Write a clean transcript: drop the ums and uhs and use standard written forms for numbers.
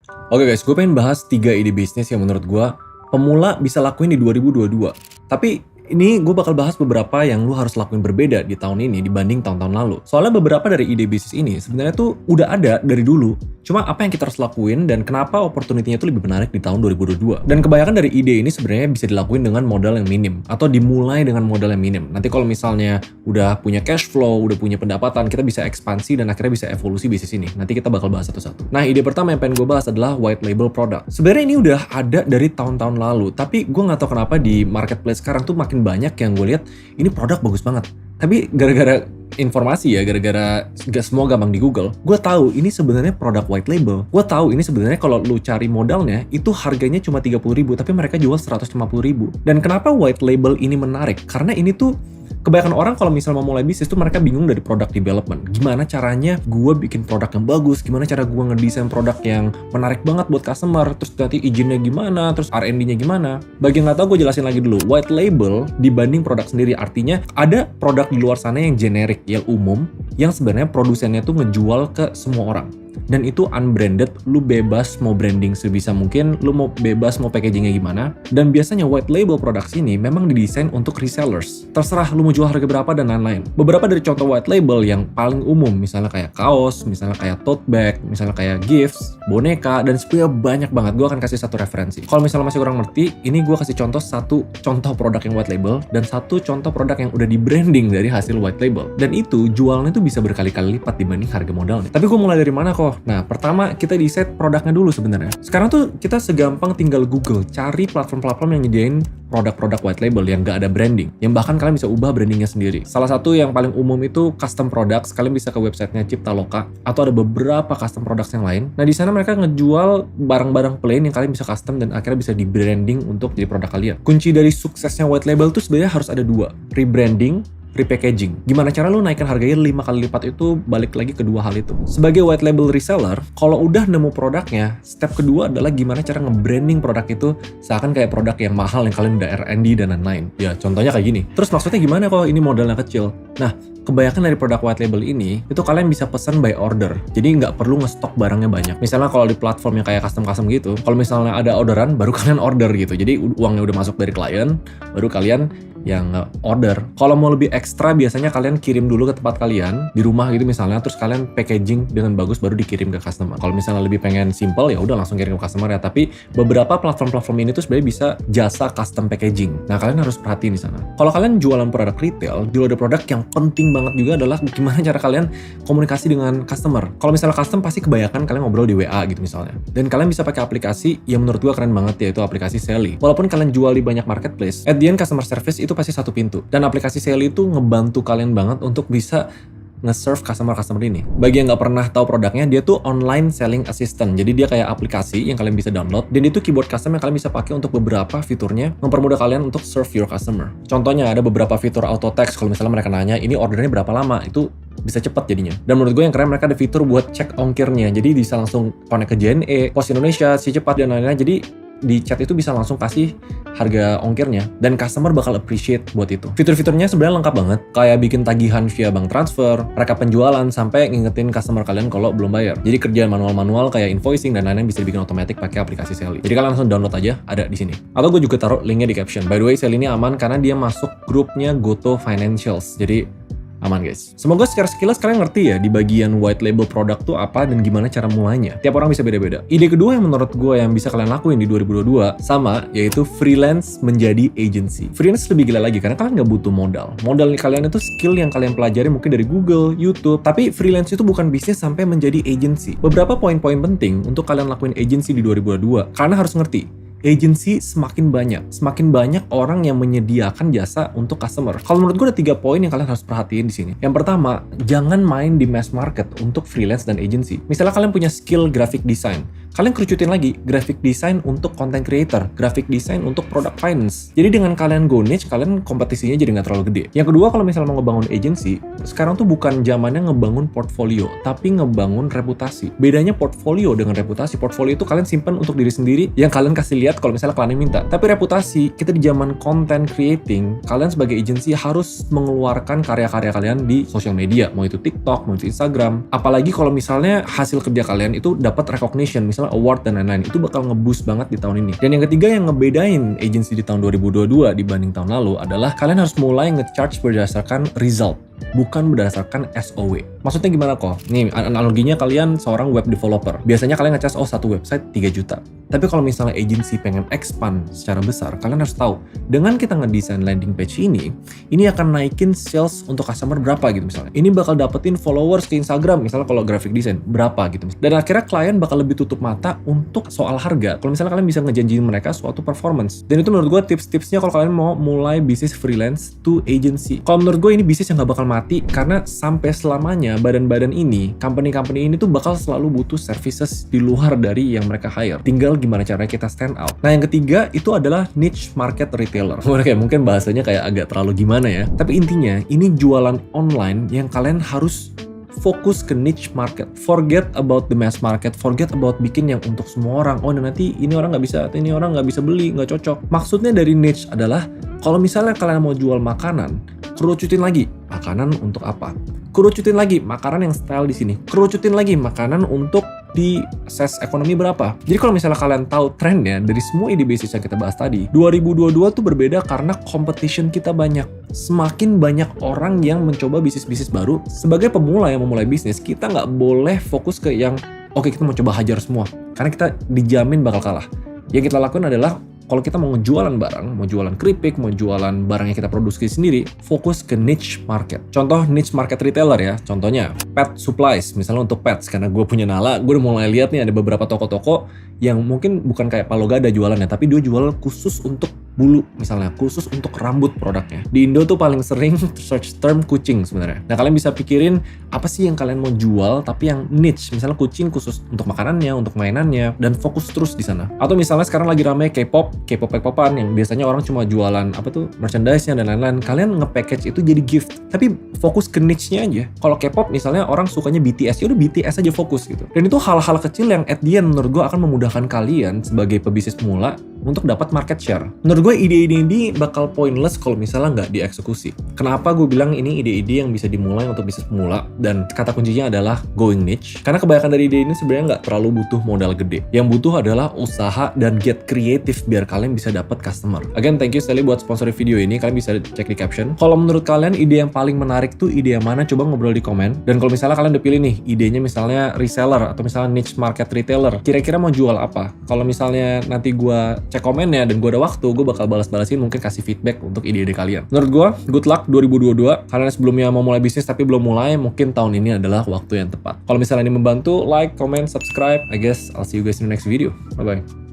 Oke guys, gue pengen bahas 3 ide bisnis yang menurut gue pemula bisa lakuin di 2022. Tapi ini gue bakal bahas beberapa yang lu harus lakuin berbeda di tahun ini dibanding tahun-tahun lalu. Soalnya beberapa dari ide bisnis ini sebenarnya tuh udah ada dari dulu. Cuma apa yang kita harus lakuin dan kenapa opportunity-nya tuh lebih menarik di tahun 2022. Dan kebanyakan dari ide ini sebenarnya bisa dilakuin dengan modal yang minim atau dimulai dengan modal yang minim. Nanti kalau misalnya udah punya cash flow, udah punya pendapatan, kita bisa ekspansi dan akhirnya bisa evolusi bisnis ini. Nanti kita bakal bahas satu-satu. Nah, ide pertama yang pengen gue bahas adalah white label product. Sebenarnya ini udah ada dari tahun-tahun lalu, tapi gue nggak tahu kenapa di marketplace sekarang tuh makin banyak yang gue lihat ini produk bagus banget. Tapi gara-gara informasi ya, gara-gara gak semua gampang di Google, gue tahu ini sebenarnya produk white label. Gue tahu ini sebenarnya kalau lu cari modalnya itu harganya cuma 30.000, tapi mereka jual 150.000. Dan kenapa white label ini menarik? Karena ini tuh kebanyakan orang kalau misalnya mau mulai bisnis tuh mereka bingung dari product development. Gimana caranya gue bikin produk yang bagus, gimana cara gue ngedesain produk yang menarik banget buat customer, terus nanti izinnya gimana, terus R&D-nya gimana. Bagi yang nggak tahu gue jelasin lagi dulu. White label dibanding produk sendiri, artinya ada produk di luar sana yang generik, yang umum, yang sebenarnya produsennya tuh ngejual ke semua orang. Dan itu unbranded, lu bebas mau branding sebisa mungkin, lu mau bebas mau packagingnya gimana. Dan biasanya white label products ini memang didesain untuk resellers. Terserah lu mau jual harga berapa dan lain-lain. Beberapa dari contoh white label yang paling umum, misalnya kayak kaos, misalnya kayak tote bag, misalnya kayak gifts, boneka, dan sebenarnya banyak banget. Gue akan kasih satu referensi. Kalau misalnya masih kurang ngerti, ini gue kasih contoh satu contoh produk yang white label dan satu contoh produk yang udah di branding dari hasil white label. Dan itu jualnya tuh bisa berkali-kali lipat dibanding harga modalnya. Tapi gue mulai dari mana kok? Nah, pertama kita decide produknya dulu sebenarnya. Sekarang tuh kita segampang tinggal Google, cari platform-platform yang nyediain produk-produk white label yang gak ada branding, yang bahkan kalian bisa ubah brandingnya sendiri. Salah satu yang paling umum itu custom products. Kalian bisa ke websitenya Ciptaloka atau ada beberapa custom products yang lain. Nah, di sana mereka ngejual barang-barang plain yang kalian bisa custom dan akhirnya bisa di branding untuk jadi produk kalian. Kunci dari suksesnya white label tuh sebenarnya harus ada dua: rebranding, repackaging. Gimana cara lu naikkan harganya 5 kali lipat, itu balik lagi ke dua hal itu. Sebagai white label reseller, kalau udah nemu produknya, step kedua adalah gimana cara nge-branding produk itu seakan kayak produk yang mahal yang kalian udah R&D dan lain-lain. Ya, contohnya kayak gini. Terus maksudnya gimana kalau ini modalnya kecil? Nah, kebanyakan dari produk white label ini, itu kalian bisa pesan by order. Jadi nggak perlu ngestok barangnya banyak. Misalnya kalau di platform yang kayak custom-custom gitu, kalau misalnya ada orderan, baru kalian order gitu. Jadi uangnya udah masuk dari klien, baru kalian yang order. Kalau mau lebih ekstra, biasanya kalian kirim dulu ke tempat kalian di rumah gitu misalnya, terus kalian packaging dengan bagus baru dikirim ke customer. Kalau misalnya lebih pengen simple, ya udah langsung kirim ke customer ya. Tapi beberapa platform-platform ini tuh sebenarnya bisa jasa custom packaging. Nah, kalian harus perhatiin di sana. Kalau kalian jualan produk retail, juga ada produk yang penting banget juga adalah gimana cara kalian komunikasi dengan customer. Kalau misalnya custom, pasti kebanyakan kalian ngobrol di WA gitu misalnya. Dan kalian bisa pakai aplikasi yang menurut gua keren banget, yaitu aplikasi Sally. Walaupun kalian jual di banyak marketplace, at the end customer service itu pasti satu pintu. Dan aplikasi Sally itu ngebantu kalian banget untuk bisa nge-serve customer ini. Bagi yang nggak pernah tahu produknya, dia tuh online selling assistant. Jadi dia kayak aplikasi yang kalian bisa download, dan itu keyboard custom yang kalian bisa pakai untuk beberapa fiturnya, mempermudah kalian untuk serve your customer. Contohnya ada beberapa fitur auto text. Kalau misalnya mereka nanya, ini ordernya berapa lama, itu bisa cepat jadinya. Dan menurut gue yang keren, mereka ada fitur buat cek ongkirnya. Jadi bisa langsung connect ke JNE, Pos Indonesia, Si Cepat, dan lain-lain. Jadi di chat itu bisa langsung kasih harga ongkirnya, dan customer bakal appreciate buat itu. Fitur-fiturnya sebenarnya lengkap banget, kayak bikin tagihan via bank transfer, rekap penjualan, sampai ngingetin customer kalian kalau belum bayar. Jadi kerjaan manual-manual kayak invoicing dan lain-lain bisa dibikin otomatis pakai aplikasi Sally. Jadi kalian langsung download aja, ada di sini. Atau gue juga taruh linknya di caption. By the way, Sally ini aman karena dia masuk grupnya Goto Financials. Jadi aman guys. Semoga secara sekilas kalian ngerti ya di bagian white label produk tuh apa dan gimana cara mulainya. Tiap orang bisa beda-beda. Ide kedua yang menurut gue yang bisa kalian lakuin di 2022 sama, yaitu freelance menjadi agency. Freelance lebih gila lagi karena kalian nggak butuh modal. Modal kalian itu skill yang kalian pelajari mungkin dari Google, YouTube. Tapi freelance itu bukan bisnis sampai menjadi agency. Beberapa poin-poin penting untuk kalian lakuin agency di 2022. Karena harus ngerti, agency semakin banyak orang yang menyediakan jasa untuk customer. Kalau menurut gue ada 3 poin yang kalian harus perhatiin di sini. Yang pertama, jangan main di mass market untuk freelance dan agency. Misalnya kalian punya skill graphic design, kalian kerucutin lagi graphic design untuk content creator, graphic design untuk product finance. Jadi dengan kalian go niche, kalian kompetisinya jadi nggak terlalu gede. Yang kedua, kalau misalnya mau ngebangun agency, sekarang tuh bukan zamannya ngebangun portfolio, tapi ngebangun reputasi. Bedanya portfolio dengan reputasi. Portfolio itu kalian simpan untuk diri sendiri, yang kalian kasih lihat kalau misalnya kalian minta. Tapi reputasi, kita di zaman content creating, kalian sebagai agency harus mengeluarkan karya-karya kalian di social media, mau itu TikTok, mau itu Instagram. Apalagi kalau misalnya hasil kerja kalian itu dapat recognition, misalnya misalnya award dan lain-lain, itu bakal nge-boost banget di tahun ini. Dan yang ketiga yang ngebedain agency di tahun 2022 dibanding tahun lalu adalah kalian harus mulai nge-charge berdasarkan result, bukan berdasarkan SOW. Maksudnya gimana kok? Nih, analoginya kalian seorang web developer. Biasanya kalian nge-charge, satu website 3 juta. Tapi kalau misalnya agency pengen expand secara besar, kalian harus tahu, dengan kita ngedesain landing page ini akan naikin sales untuk customer berapa gitu misalnya. Ini bakal dapetin followers ke Instagram, misalnya kalau graphic design, berapa gitu. Dan akhirnya klien bakal lebih tutup mata untuk soal harga. Kalau misalnya kalian bisa ngejanjiin mereka suatu performance. Dan itu menurut gue tips-tipsnya kalau kalian mau mulai bisnis freelance to agency. Kalau menurut gue ini bisnis yang gak bakal mati, karena sampai selamanya badan-badan ini, company-company ini tuh bakal selalu butuh services di luar dari yang mereka hire. Tinggal gimana caranya kita stand out. Nah yang ketiga itu adalah niche market retailer. Mungkin bahasanya kayak agak terlalu gimana ya. Tapi intinya ini jualan online yang kalian harus fokus ke niche market. Forget about the mass market. Forget about bikin yang untuk semua orang. Oh nanti ini orang nggak bisa, ini orang nggak bisa beli, nggak cocok. Maksudnya dari niche adalah kalau misalnya kalian mau jual makanan, kerucutin lagi makanan untuk apa? Kerucutin lagi makanan yang style di sini. Kerucutin lagi makanan untuk di size ekonomi berapa. Jadi kalau misalnya kalian tahu trennya dari semua ide bisnis yang kita bahas tadi, 2022 tuh berbeda karena competition kita banyak. Semakin banyak orang yang mencoba bisnis-bisnis baru. Sebagai pemula yang memulai bisnis, kita nggak boleh fokus ke yang oke, kita mau coba hajar semua. Karena kita dijamin bakal kalah. Yang kita lakukan adalah kalau kita mau jualan barang, mau jualan keripik, mau jualan barang yang kita produksi sendiri, fokus ke niche market. Contoh niche market retailer ya, contohnya pet supplies, misalnya untuk pets. Karena gue punya Nala, gue udah mulai lihat nih ada beberapa toko-toko yang mungkin bukan kayak Palogada jualannya, tapi dia jual khusus untuk bulu, misalnya khusus untuk rambut produknya. Di Indo tuh paling sering search term kucing sebenarnya. Nah kalian bisa pikirin apa sih yang kalian mau jual tapi yang niche, misalnya kucing khusus untuk makanannya, untuk mainannya, dan fokus terus di sana. Atau misalnya sekarang lagi rame K-pop-an yang biasanya orang cuma jualan apa tuh merchandise-nya dan lain-lain. Kalian nge-package itu jadi gift, tapi fokus ke niche-nya aja. Kalau K-pop misalnya orang sukanya BTS, ya udah BTS aja fokus gitu. Dan itu hal-hal kecil yang at the end menurut gue akan memudahkan kalian sebagai pebisnis pemula untuk dapat market share. Menurut gue ide-ide ini bakal pointless kalau misalnya nggak dieksekusi. Kenapa gue bilang ini ide-ide yang bisa dimulai untuk bisnis pemula, dan kata kuncinya adalah going niche. Karena kebanyakan dari ide ini sebenarnya nggak terlalu butuh modal gede. Yang butuh adalah usaha dan get creative biar kalian bisa dapat customer. Again, thank you Sally buat sponsori video ini. Kalian bisa cek di caption. Kalau menurut kalian ide yang paling menarik tuh ide yang mana? Coba ngobrol di komen. Dan kalau misalnya kalian udah pilih nih, idenya misalnya reseller atau misalnya niche market retailer, kira-kira mau jual apa? Kalau misalnya nanti gue cek komennya dan gue ada waktu, gue bakal balas-balasin, mungkin kasih feedback untuk ide-ide kalian. Menurut gue, good luck 2022. Kalian sebelumnya mau mulai bisnis tapi belum mulai, mungkin tahun ini adalah waktu yang tepat. Kalau misalnya ini membantu, like, comment, subscribe. I guess I'll see you guys in the next video. Bye-bye.